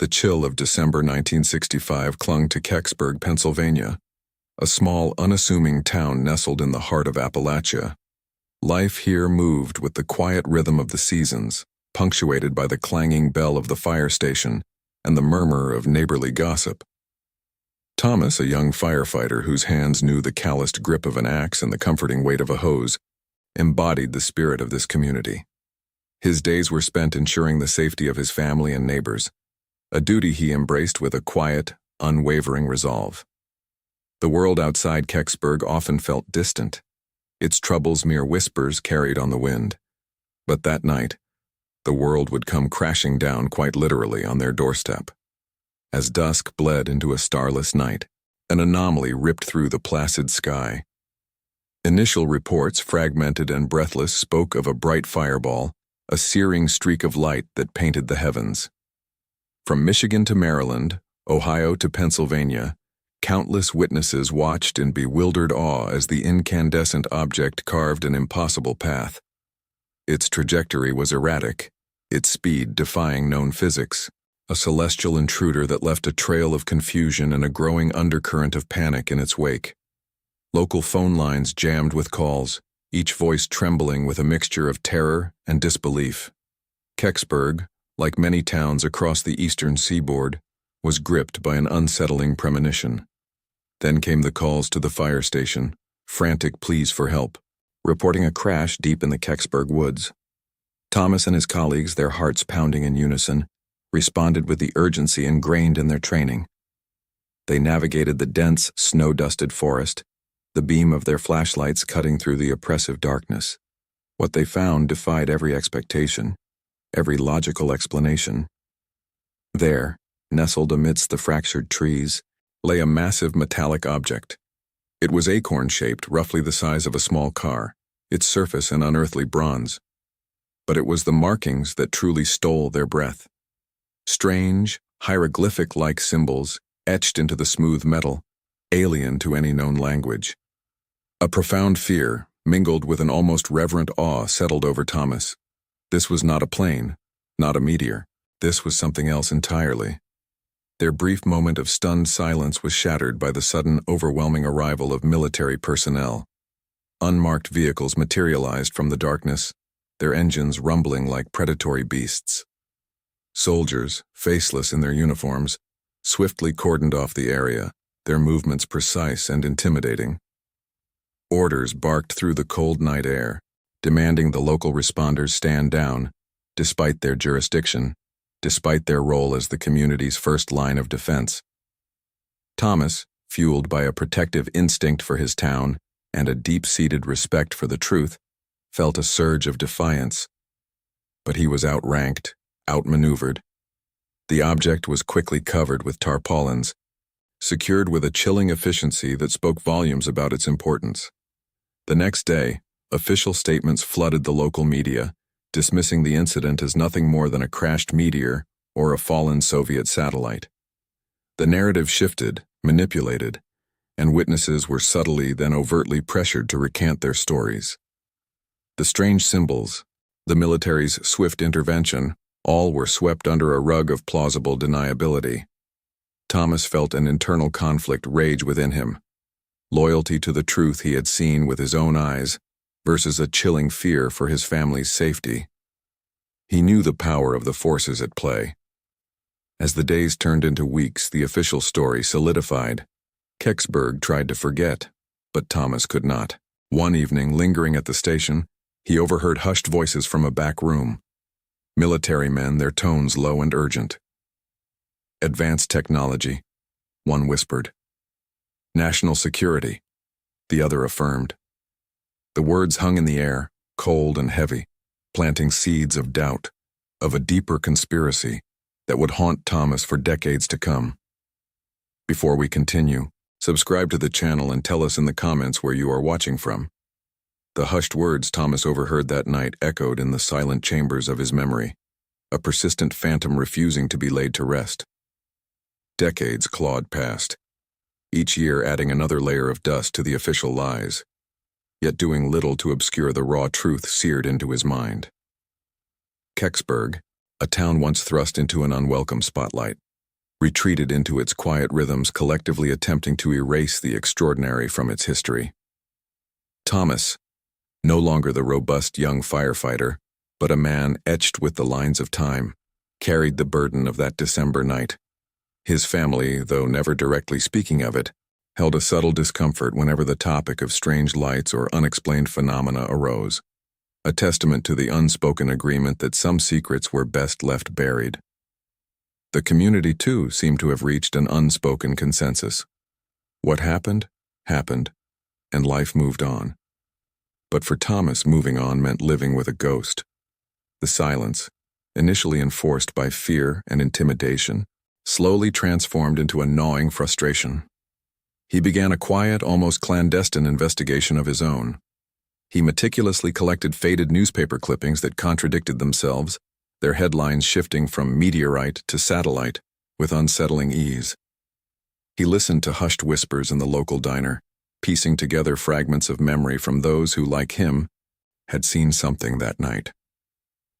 The chill of December 1965 clung to Kecksburg, Pennsylvania, a small, unassuming town nestled in the heart of Appalachia. Life here moved with the quiet rhythm of the seasons, punctuated by the clanging bell of the fire station and the murmur of neighborly gossip. Thomas, a young firefighter whose hands knew the calloused grip of an axe and the comforting weight of a hose, embodied the spirit of this community. His days were spent ensuring the safety of his family and neighbors, a duty he embraced with a quiet, unwavering resolve. The world outside Kecksburg often felt distant, its troubles mere whispers carried on the wind. But that night, the world would come crashing down quite literally on their doorstep. As dusk bled into a starless night, an anomaly ripped through the placid sky. Initial reports, fragmented and breathless, spoke of a bright fireball, a searing streak of light that painted the heavens. From Michigan to Maryland, Ohio to Pennsylvania, countless witnesses watched in bewildered awe as the incandescent object carved an impossible path. Its trajectory was erratic, its speed defying known physics, a celestial intruder that left a trail of confusion and a growing undercurrent of panic in its wake. Local phone lines jammed with calls, each voice trembling with a mixture of terror and disbelief. Kecksburg, like many towns across the eastern seaboard, was gripped by an unsettling premonition. Then came the calls to the fire station, frantic pleas for help, reporting a crash deep in the Kecksburg woods. Thomas and his colleagues, their hearts pounding in unison, responded with the urgency ingrained in their training. They navigated the dense, snow-dusted forest, the beam of their flashlights cutting through the oppressive darkness. What they found defied every expectation, every logical explanation. There, nestled amidst the fractured trees, lay a massive metallic object. It was acorn-shaped, roughly the size of a small car, its surface an unearthly bronze. But it was the markings that truly stole their breath. Strange, hieroglyphic-like symbols etched into the smooth metal, alien to any known language. A profound fear, mingled with an almost reverent awe, settled over Thomas. This was not a plane, not a meteor. This was something else entirely. Their brief moment of stunned silence was shattered by the sudden, overwhelming arrival of military personnel. Unmarked vehicles materialized from the darkness, their engines rumbling like predatory beasts. Soldiers, faceless in their uniforms, swiftly cordoned off the area, their movements precise and intimidating. Orders barked through the cold night air, demanding the local responders stand down, despite their jurisdiction, despite their role as the community's first line of defense. Thomas, fueled by a protective instinct for his town and a deep-seated respect for the truth, felt a surge of defiance. But he was outranked, outmaneuvered. The object was quickly covered with tarpaulins, secured with a chilling efficiency that spoke volumes about its importance. The next day, official statements flooded the local media, dismissing the incident as nothing more than a crashed meteor or a fallen Soviet satellite. The narrative shifted, manipulated, and witnesses were subtly then overtly pressured to recant their stories. The strange symbols, the military's swift intervention, all were swept under a rug of plausible deniability. Thomas felt an internal conflict rage within him, loyalty to the truth he had seen with his own eyes versus a chilling fear for his family's safety. He knew the power of the forces at play. As the days turned into weeks, the official story solidified. Kecksburg tried to forget, but Thomas could not. One evening, lingering at the station, he overheard hushed voices from a back room. Military men, their tones low and urgent. Advanced technology, one whispered. National security, the other affirmed. The words hung in the air, cold and heavy, planting seeds of doubt, of a deeper conspiracy that would haunt Thomas for decades to come. Before we continue, subscribe to the channel and tell us in the comments where you are watching from. The hushed words Thomas overheard that night echoed in the silent chambers of his memory, a persistent phantom refusing to be laid to rest. Decades clawed past, each year adding another layer of dust to the official lies, yet doing little to obscure the raw truth seared into his mind. Kecksburg, a town once thrust into an unwelcome spotlight, retreated into its quiet rhythms, collectively attempting to erase the extraordinary from its history. Thomas, no longer the robust young firefighter, but a man etched with the lines of time, carried the burden of that December night. His family, though never directly speaking of it, held a subtle discomfort whenever the topic of strange lights or unexplained phenomena arose, a testament to the unspoken agreement that some secrets were best left buried. The community, too, seemed to have reached an unspoken consensus. What happened, happened, and life moved on. But for Thomas, moving on meant living with a ghost. The silence, initially enforced by fear and intimidation, slowly transformed into a gnawing frustration. He began a quiet, almost clandestine investigation of his own. He meticulously collected faded newspaper clippings that contradicted themselves, their headlines shifting from meteorite to satellite with unsettling ease. He listened to hushed whispers in the local diner, piecing together fragments of memory from those who, like him, had seen something that night.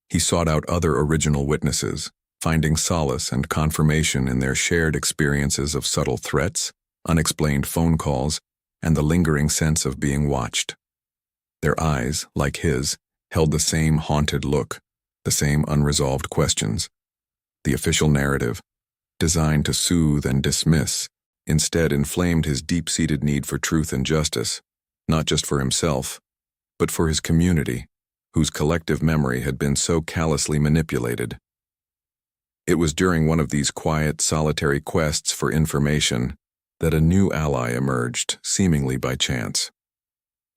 He sought out other original witnesses, finding solace and confirmation in their shared experiences of subtle threats, unexplained phone calls, and the lingering sense of being watched. Their eyes, like his, held the same haunted look, the same unresolved questions. The official narrative, designed to soothe and dismiss, instead inflamed his deep-seated need for truth and justice, not just for himself, but for his community, whose collective memory had been so callously manipulated. It was during one of these quiet, solitary quests for information that a new ally emerged, seemingly by chance.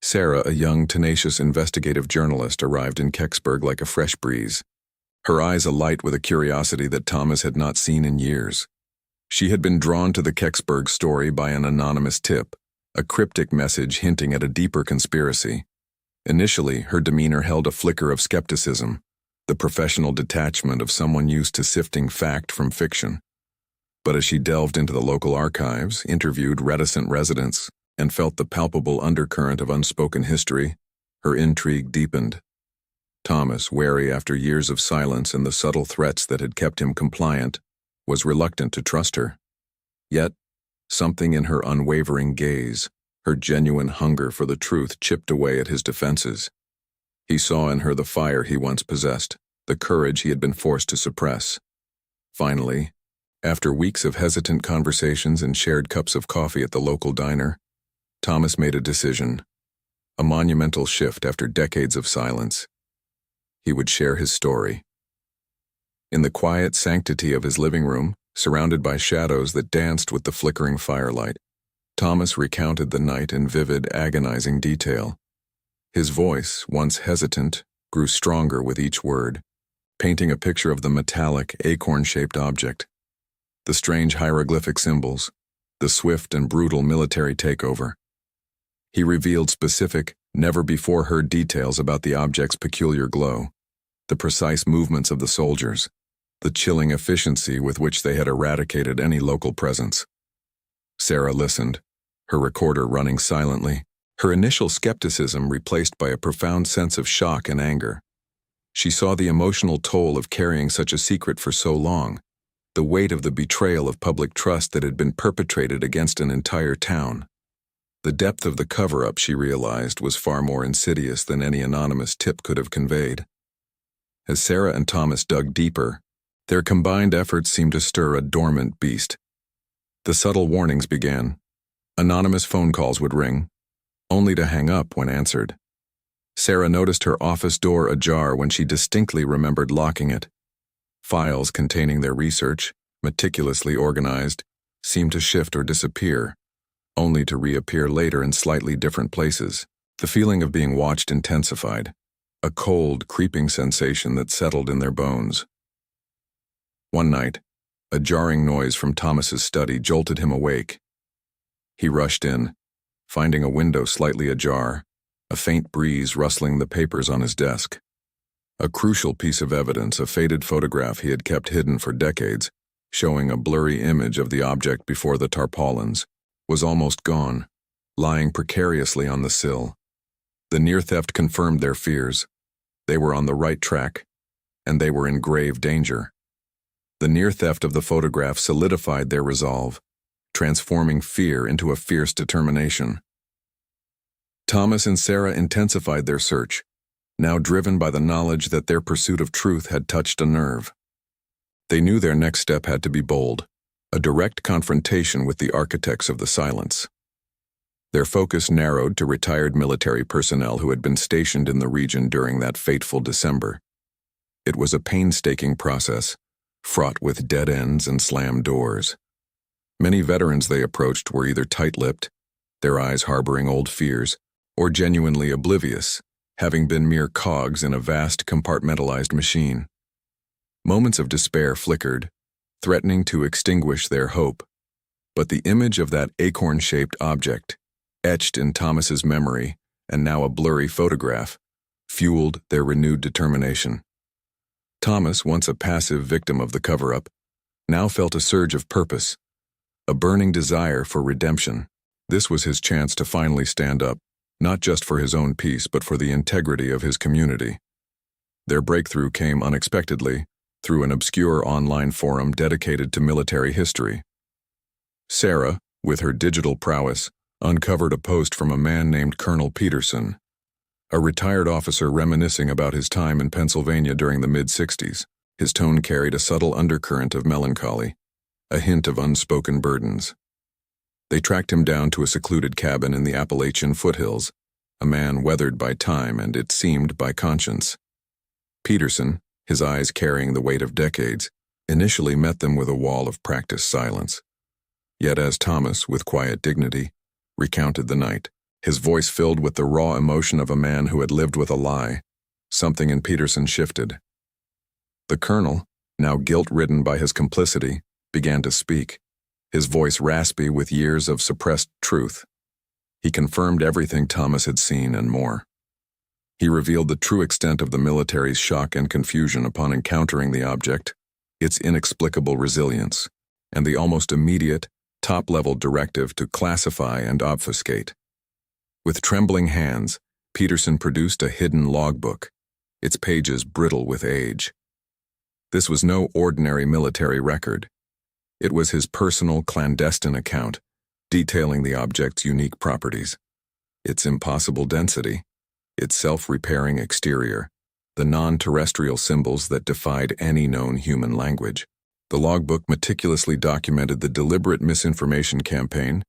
Sarah, a young, tenacious investigative journalist, arrived in Kecksburg like a fresh breeze, her eyes alight with a curiosity that Thomas had not seen in years. She had been drawn to the Kecksburg story by an anonymous tip, a cryptic message hinting at a deeper conspiracy. Initially, her demeanor held a flicker of skepticism, the professional detachment of someone used to sifting fact from fiction. But as she delved into the local archives, interviewed reticent residents, and felt the palpable undercurrent of unspoken history, her intrigue deepened. Thomas, wary after years of silence and the subtle threats that had kept him compliant, was reluctant to trust her. Yet, something in her unwavering gaze, her genuine hunger for the truth, chipped away at his defenses. He saw in her the fire he once possessed, the courage he had been forced to suppress. Finally, after weeks of hesitant conversations and shared cups of coffee at the local diner, Thomas made a decision, a monumental shift after decades of silence. He would share his story. In the quiet sanctity of his living room, surrounded by shadows that danced with the flickering firelight, Thomas recounted the night in vivid, agonizing detail. His voice, once hesitant, grew stronger with each word, painting a picture of the metallic, acorn-shaped object, the strange hieroglyphic symbols, the swift and brutal military takeover. He revealed specific, never-before-heard details about the object's peculiar glow, the precise movements of the soldiers, the chilling efficiency with which they had eradicated any local presence. Sarah listened, her recorder running silently, her initial skepticism replaced by a profound sense of shock and anger. She saw the emotional toll of carrying such a secret for so long, the weight of the betrayal of public trust that had been perpetrated against an entire town. The depth of the cover-up, she realized, was far more insidious than any anonymous tip could have conveyed. As Sarah and Thomas dug deeper, their combined efforts seemed to stir a dormant beast. The subtle warnings began. Anonymous phone calls would ring, only to hang up when answered. Sarah noticed her office door ajar when she distinctly remembered locking it. Files containing their research, meticulously organized, seemed to shift or disappear, only to reappear later in slightly different places. The feeling of being watched intensified, a cold, creeping sensation that settled in their bones. One night, a jarring noise from Thomas's study jolted him awake. He rushed in, finding a window slightly ajar, a faint breeze rustling the papers on his desk. A crucial piece of evidence, a faded photograph he had kept hidden for decades, showing a blurry image of the object before the tarpaulins, was almost gone, lying precariously on the sill. The near theft confirmed their fears. They were on the right track, and they were in grave danger. The near theft of the photograph solidified their resolve, transforming fear into a fierce determination. Thomas and Sarah intensified their search, now driven by the knowledge that their pursuit of truth had touched a nerve. They knew their next step had to be bold, a direct confrontation with the architects of the silence. Their focus narrowed to retired military personnel who had been stationed in the region during that fateful December. It was a painstaking process, fraught with dead ends and slammed doors. Many veterans they approached were either tight-lipped, their eyes harboring old fears, or genuinely oblivious, having been mere cogs in a vast compartmentalized machine. Moments of despair flickered, threatening to extinguish their hope, but the image of that acorn-shaped object, etched in Thomas's memory and now a blurry photograph, fueled their renewed determination. Thomas, once a passive victim of the cover-up, now felt a surge of purpose, a burning desire for redemption. This was his chance to finally stand up, not just for his own peace but for the integrity of his community. Their breakthrough came unexpectedly, through an obscure online forum dedicated to military history. Sarah, with her digital prowess, uncovered a post from a man named Colonel Peterson, a retired officer reminiscing about his time in Pennsylvania during the mid-60s. His tone carried a subtle undercurrent of melancholy, a hint of unspoken burdens. They tracked him down to a secluded cabin in the Appalachian foothills, a man weathered by time and, it seemed, by conscience. Peterson, his eyes carrying the weight of decades, initially met them with a wall of practiced silence. Yet as Thomas, with quiet dignity, recounted the night, his voice filled with the raw emotion of a man who had lived with a lie, something in Peterson shifted. The colonel, now guilt-ridden by his complicity, began to speak, his voice raspy with years of suppressed truth. He confirmed everything Thomas had seen and more. He revealed the true extent of the military's shock and confusion upon encountering the object, its inexplicable resilience, and the almost immediate, top-level directive to classify and obfuscate. With trembling hands, Peterson produced a hidden logbook, its pages brittle with age. This was no ordinary military record. It was his personal, clandestine account, detailing the object's unique properties, its impossible density, its self-repairing exterior, the non-terrestrial symbols that defied any known human language. The logbook meticulously documented the deliberate misinformation campaign,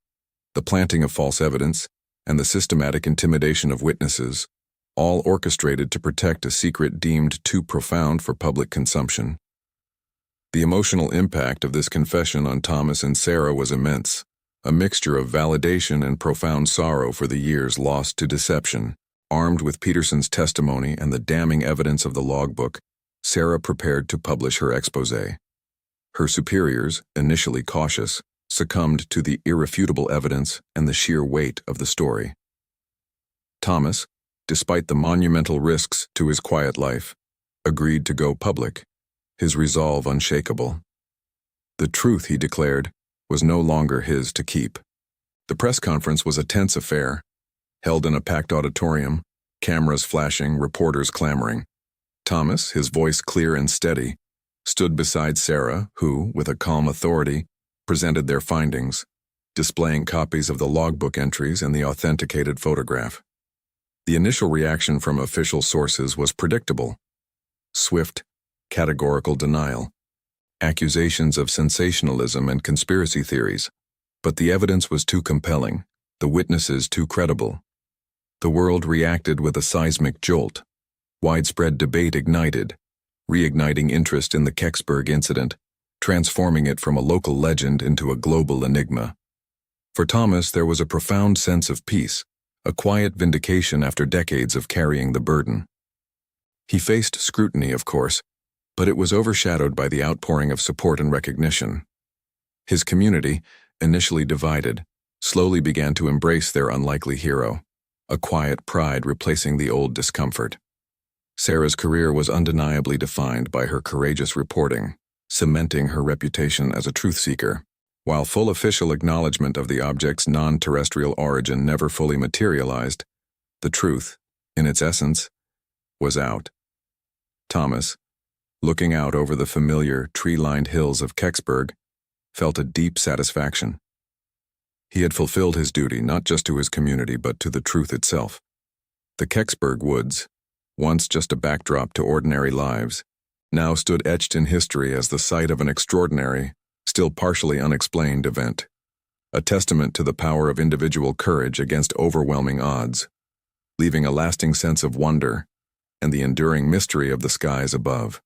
the planting of false evidence, and the systematic intimidation of witnesses, all orchestrated to protect a secret deemed too profound for public consumption. The emotional impact of this confession on Thomas and Sarah was immense, a mixture of validation and profound sorrow for the years lost to deception. Armed with Peterson's testimony and the damning evidence of the logbook, Sarah prepared to publish her exposé. Her superiors, initially cautious, succumbed to the irrefutable evidence and the sheer weight of the story. Thomas, despite the monumental risks to his quiet life, agreed to go public, his resolve unshakable. The truth, he declared, was no longer his to keep. The press conference was a tense affair, held in a packed auditorium, cameras flashing, reporters clamoring. Thomas, his voice clear and steady, stood beside Sarah, who, with a calm authority, presented their findings, displaying copies of the logbook entries and the authenticated photograph. The initial reaction from official sources was predictable. Swift, categorical denial, accusations of sensationalism and conspiracy theories. But the evidence was too compelling, the witnesses too credible. The world reacted with a seismic jolt. Widespread debate ignited, reigniting interest in the Kecksburg incident, transforming it from a local legend into a global enigma. For Thomas, there was a profound sense of peace, a quiet vindication after decades of carrying the burden. He faced scrutiny, of course, but it was overshadowed by the outpouring of support and recognition. His community, initially divided, slowly began to embrace their unlikely hero, a quiet pride replacing the old discomfort. Sarah's career was undeniably defined by her courageous reporting, cementing her reputation as a truth-seeker. While full official acknowledgement of the object's non-terrestrial origin never fully materialized, the truth, in its essence, was out. Thomas, looking out over the familiar, tree-lined hills of Kecksburg, felt a deep satisfaction. He had fulfilled his duty not just to his community but to the truth itself. The Kecksburg woods, once just a backdrop to ordinary lives, now stood etched in history as the site of an extraordinary, still partially unexplained event, a testament to the power of individual courage against overwhelming odds, leaving a lasting sense of wonder and the enduring mystery of the skies above.